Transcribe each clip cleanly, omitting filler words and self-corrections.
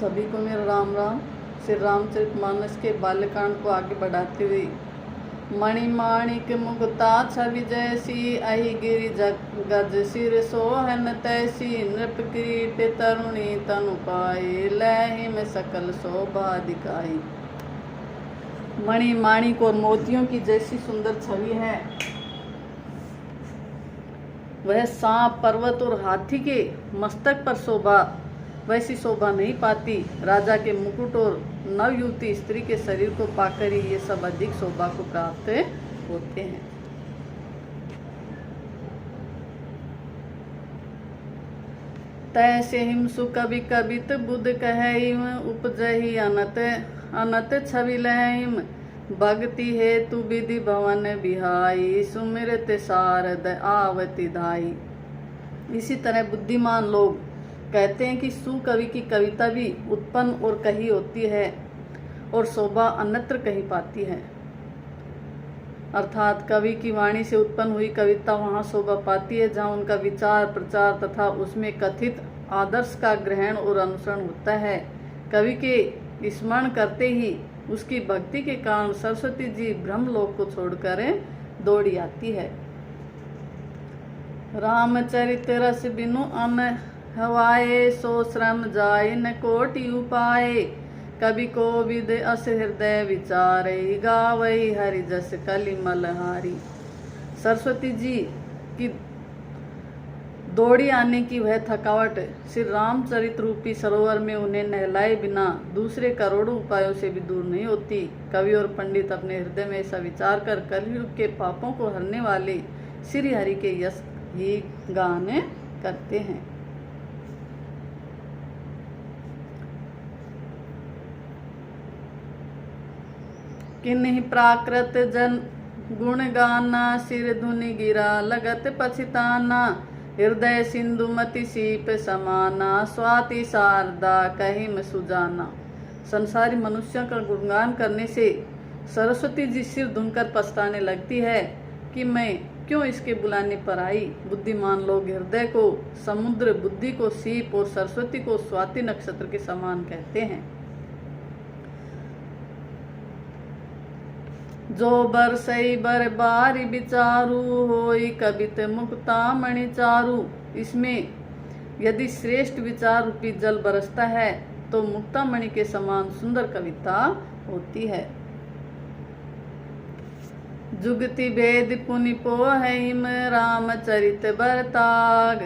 सभी को मेरा राम राम। श्री रामचरितमानस के बाल्यकांड को आगे बढ़ाते हुए, मणिमाणिक मुक्ता छवि जैसी, अहि गिरि गज सिर सोहन तैसी, नृप किरीट तरुणी तनु पाए, लहि में सकल शोभा दिखाई। मणि माणिक और मोतियों की जैसी सुंदर छवि है, वह सांप, पर्वत और हाथी के मस्तक पर शोभा वैसी शोभा नहीं पाती। राजा के मुकुट और नवयुवती स्त्री के शरीर को पाकर ही ये सब अधिक शोभा को प्राप्त होते हैं। तैसे हिमसु कवि कवित बुध कहिम, उपजहि अनत अनत छवि लहिम, भक्ति हेतु विधि भवन बिहाई, सुमिरत शारद आवति धाई। इसी तरह बुद्धिमान लोग कहते हैं कि सुकवि की कविता भी उत्पन्न और कही होती है और शोभा अन्यत्र कहीं पाती है। अर्थात कवि की वाणी से उत्पन्न हुई कविता वहाँ शोभा पाती है जहाँ उनका विचार, प्रचार तथा उसमें कथित आदर्श का ग्रहण और अनुसरण होता है। कवि के स्मरण करते ही उसकी भक्ति के कारण सरस्वती जी ब्रह्मलोक को छोड़कर दौड़ी आती है। रामचरित रस बिनु अन हवाए, सो श्रम जाय न कोटि उपाय, कवि को विद अस हृदय विचारे, गावई हरि जस कलिमल हारी। सरस्वती जी की दौड़ी आने की वह थकावट श्री रामचरित रूपी सरोवर में उन्हें नहलाए बिना दूसरे करोड़ों उपायों से भी दूर नहीं होती। कवि और पंडित अपने हृदय में ऐसा विचार कर कलयुग के पापों को हरने वाले श्री हरि के यश ही गान करते हैं। किन्हीं प्राकृत जन गुण गाना, सिर धुनि गिरा लगत पछिताना, हृदय सिंधु मति सीप समाना, स्वाति शारदा कहिम सुजाना। संसारी मनुष्यों का गुणगान करने से सरस्वती जी सिर धुनकर पछताने लगती है कि मैं क्यों इसके बुलाने पर आई। बुद्धिमान लोग हृदय को समुद्र, बुद्धि को सीप और सरस्वती को स्वाति नक्षत्र के समान कहते हैं। जो बरसई बर बारी विचारू, होई कवित मुक्ता मणि चारू। इसमें यदि श्रेष्ठ विचार रूपी जल बरसता है तो मुक्ता मणि के समान सुंदर कविता होती है। जुगति भेद पुनि पोहिम, रामचरित बरताग,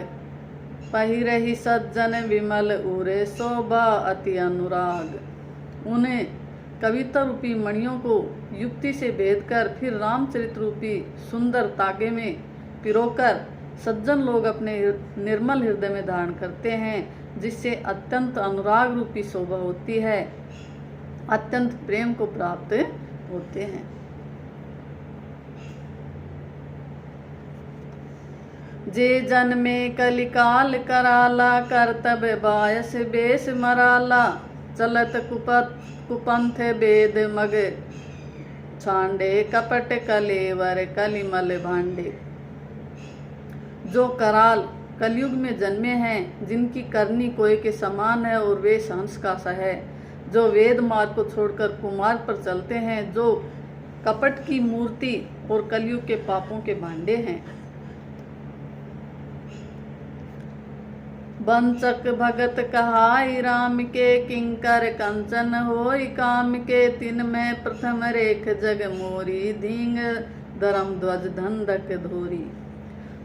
पहिरहि सज्जन विमल उरे, शोभा अति अनुराग। उन्हें कविता रूपी मणियों को युक्ति से भेद कर फिर रामचरित रूपी सुंदर तागे में पिरोकर सज्जन लोग अपने निर्मल हृदय में धारण करते हैं, जिससे अत्यंत अनुराग रूपी शोभा होती है, अत्यंत प्रेम को प्राप्त होते हैं। जे जन में कलिकाल कराला, कर्तव्य बायस बेस मराला, चलत कुपंथ वेद मग छांडे, कपट कलेवर कलिमल भांडे। जो कराल कलयुग में जन्मे हैं, जिनकी करनी कोय के समान है और वे हंस का सा है, जो वेद मार्ग को छोड़कर कुमार्ग पर चलते हैं, जो कपट की मूर्ति और कलयुग के पापों के भांडे हैं। वंचक भगत कहाई राम के, किंकर कंचन होई काम के, तिन में प्रथम रेख जग मोरी, धींग धर्म ध्वज धंधक धोरी।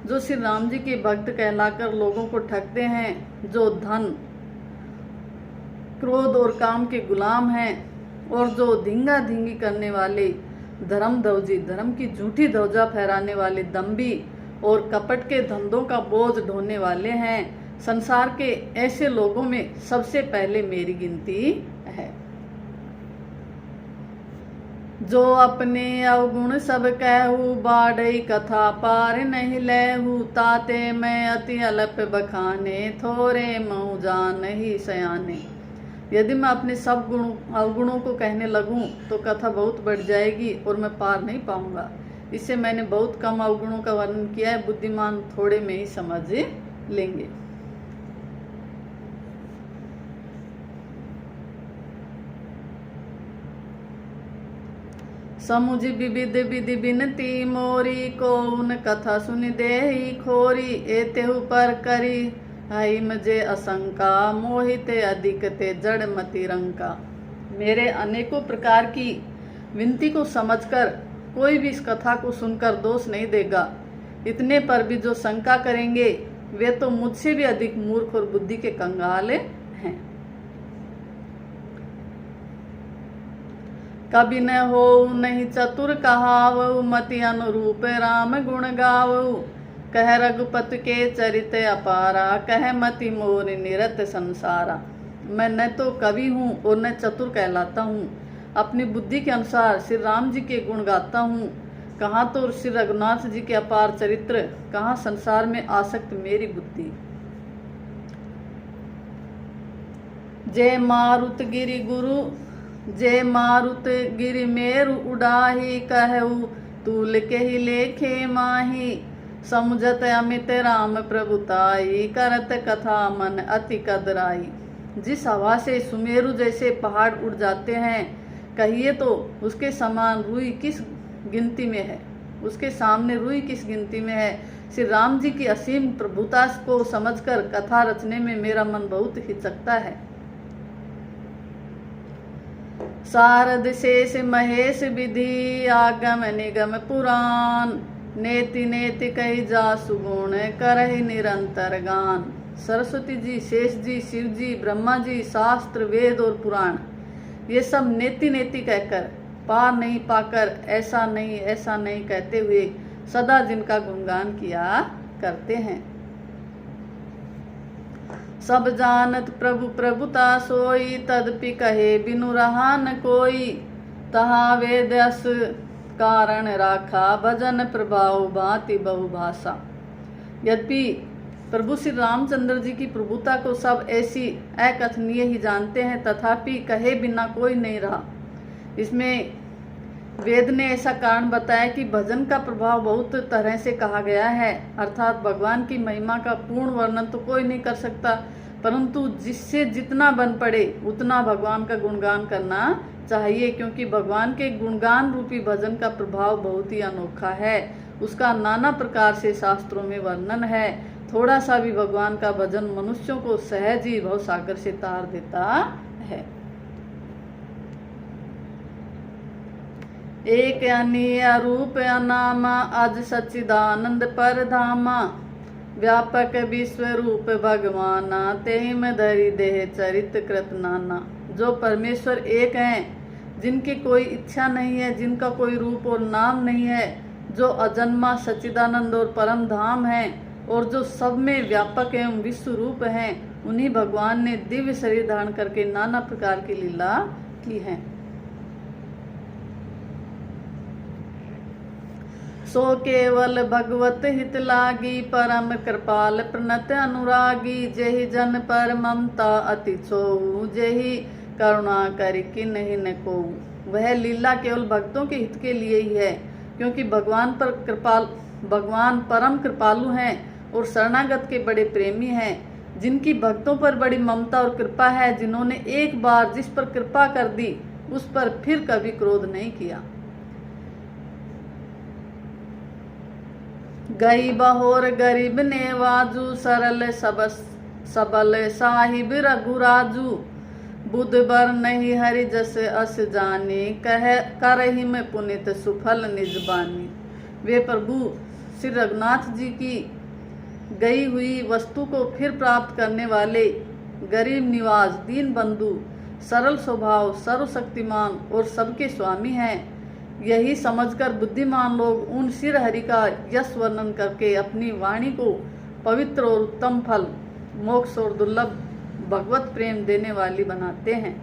जो श्री राम जी के भक्त कहलाकर लोगों को ठगते हैं, जो धन, क्रोध और काम के गुलाम हैं, और जो धींगा धींगी करने वाले धर्म ध्वजी, धर्म की झूठी ध्वजा फहराने वाले दम्भी और कपट के धंधों का बोझ ढोने वाले हैं, संसार के ऐसे लोगों में सबसे पहले मेरी गिनती है। जो अपने अवगुण सब कहू, बाढ़ई कथा पार नहीं लहू, ताते मैं अति अल्प बखाने, थोरे महु जान ही सयाने। यदि मैं अपने सब अवगुणों को कहने लगूं तो कथा बहुत बढ़ जाएगी और मैं पार नहीं पाऊंगा। इससे मैंने बहुत कम अवगुणों का वर्णन किया है, बुद्धिमान थोड़े में ही समझ लेंगे। समुझ विविध विधि बिनती मोरी, को उन कथा सुनि देहि खोरी। एतेहु पर करी हई मजे असंका, मोहिते अधिक ते जड़ मति रंका। मेरे अनेकों प्रकार की विनती को समझकर कोई भी इस कथा को सुनकर दोष नहीं देगा। इतने पर भी जो शंका करेंगे वे तो मुझसे भी अधिक मूर्ख और बुद्धि के कंगाल हैं। कभी न हो नहीं चतुर कहावऊ, मति अनुरूप राम गुण गावऊ। कह रघुपति के चरित अपारा, कह मति मोर निरत संसारा। मैं न तो कवि हूँ और न चतुर कहलाता हूँ, अपनी बुद्धि के अनुसार श्री राम जी के गुण गाता हूँ। कहाँ तो श्री रघुनाथ जी के अपार चरित्र, कहाँ संसार में आसक्त मेरी बुद्धि। जय मारुत गिरि गुरु, जय मारुत गिरि मेरु उडाही। कहऊ तूल के ही लेखे माही, समुझत अमित राम प्रभुताई। करत कथा मन अति कदराई। जिस हवा से सुमेरु जैसे पहाड़ उड़ जाते हैं, कहिए तो उसके समान रुई किस गिनती में है, उसके सामने रुई किस गिनती में है। श्री राम जी की असीम प्रभुता को समझकर कथा रचने में मेरा मन बहुत हिचकता है। शारद शेष महेश विधि, आगम निगम पुराण। नेति नेति कही जा सुगुण, करहि निरंतर गान। सरस्वती जी, शेष जी, शिव जी, ब्रह्मा जी, शास्त्र, वेद और पुराण, ये सब नेति नेति कहकर, पार नहीं पाकर, ऐसा नहीं कहते हुए सदा जिनका गुणगान किया करते हैं। सब जानत प्रभु प्रभुता सोई, तदपि कहे बिनु रहा न कोई। तहा वेद अस कारण राखा, भजन प्रभाव भांति बहुभाषा। यद्यपि प्रभु श्री रामचंद्र जी की प्रभुता को सब ऐसी अकथनीय ही जानते हैं, तथापि कहे बिना कोई नहीं रहा। इसमें वेद ने ऐसा कारण बताया कि भजन का प्रभाव बहुत तरह से कहा गया है, अर्थात भगवान की महिमा का पूर्ण वर्णन तो कोई नहीं कर सकता, परंतु जिससे जितना बन पड़े उतना भगवान का गुणगान करना चाहिए, क्योंकि भगवान के गुणगान रूपी भजन का प्रभाव बहुत ही अनोखा है। उसका नाना प्रकार से शास्त्रों में वर्णन है। थोड़ा सा भी भगवान का भजन मनुष्यों को सहज ही भवसागर से तार देता है। एक अनीय रूप अनामा, अज सच्चिदानंद पर धामा। व्यापक विश्व रूप भगवाना, तेहि में धरि देह चरित कृत नाना। जो परमेश्वर एक हैं, जिनकी कोई इच्छा नहीं है, जिनका कोई रूप और नाम नहीं है, जो अजन्मा सच्चिदानंद और परम धाम है, और जो सब में व्यापक एवं विश्व रूप हैं, उन्हीं भगवान ने दिव्य शरीर धारण करके नाना प्रकार की लीला की है। सो केवल भगवत हित लागी, परम कृपाल प्रणत अनुरागी। जेहि जन पर ममता अति छोऊ, जेहि करुणा करि किन्हि न कोऊ। वह लीला केवल भक्तों के हित के लिए ही है, क्योंकि भगवान परम कृपालु हैं और शरणागत के बड़े प्रेमी हैं। जिनकी भक्तों पर बड़ी ममता और कृपा है, जिन्होंने एक बार जिस पर कृपा कर दी उस पर फिर कभी क्रोध नहीं किया। गई बहोर गरीब नेवाजू, सरल सबल साहिब रघुराजू। बुध बर नहीं हरि जस अस जानी, कह करहि में पुनित सुफल निजबानी। वे प्रभु श्री रघुनाथ जी की गई हुई वस्तु को फिर प्राप्त करने वाले, गरीब निवाज, दीन बंधु, सरल स्वभाव, सर्वशक्तिमान और सबके स्वामी हैं। यही समझकर बुद्धिमान लोग उन श्री हरि का यश वर्णन करके अपनी वाणी को पवित्र और उत्तम फल, मोक्ष और दुर्लभ भगवत प्रेम देने वाली बनाते हैं।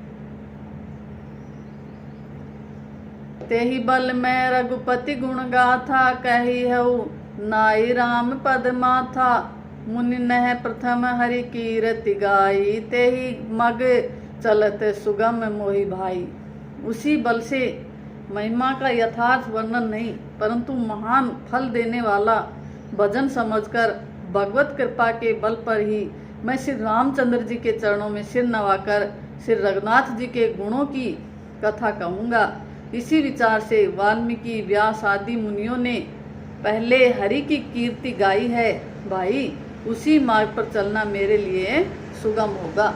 तेहि बल में रघुपति गुण गाथा, कही हऊ नाई राम पद माथा। मुनि नह प्रथम हरि कीरति गाई, तेहि मग चलत सुगम मोहि भाई। उसी बल से महिमा का यथार्थ वर्णन नहीं, परंतु महान फल देने वाला भजन समझकर भगवत कृपा के बल पर ही मैं श्री रामचंद्र जी के चरणों में सिर नवाकर श्री रघुनाथ जी के गुणों की कथा कहूँगा। इसी विचार से वाल्मीकि, व्यास आदि मुनियों ने पहले हरि की कीर्ति गाई है। भाई, उसी मार्ग पर चलना मेरे लिए सुगम होगा।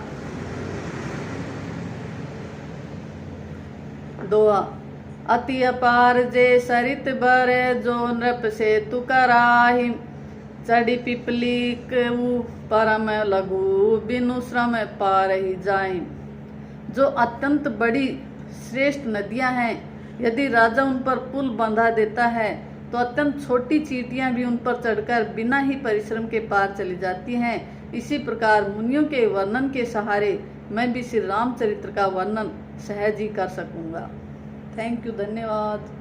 दोहा। अति अपार जे सरित बर, जो नृप से तु कराहि। चढ़ी पिपली कऊ परम लघु, बिनु श्रम पार ही जाए। जो अत्यंत बड़ी श्रेष्ठ नदियां हैं, यदि राजा उन पर पुल बंधा देता है तो अत्यंत छोटी चींटियां भी उन पर चढ़कर बिना ही परिश्रम के पार चली जाती हैं। इसी प्रकार मुनियों के वर्णन के सहारे मैं भी श्री रामचरित्र का वर्णन सहज ही कर सकूंगा। थैंक यू, धन्यवाद।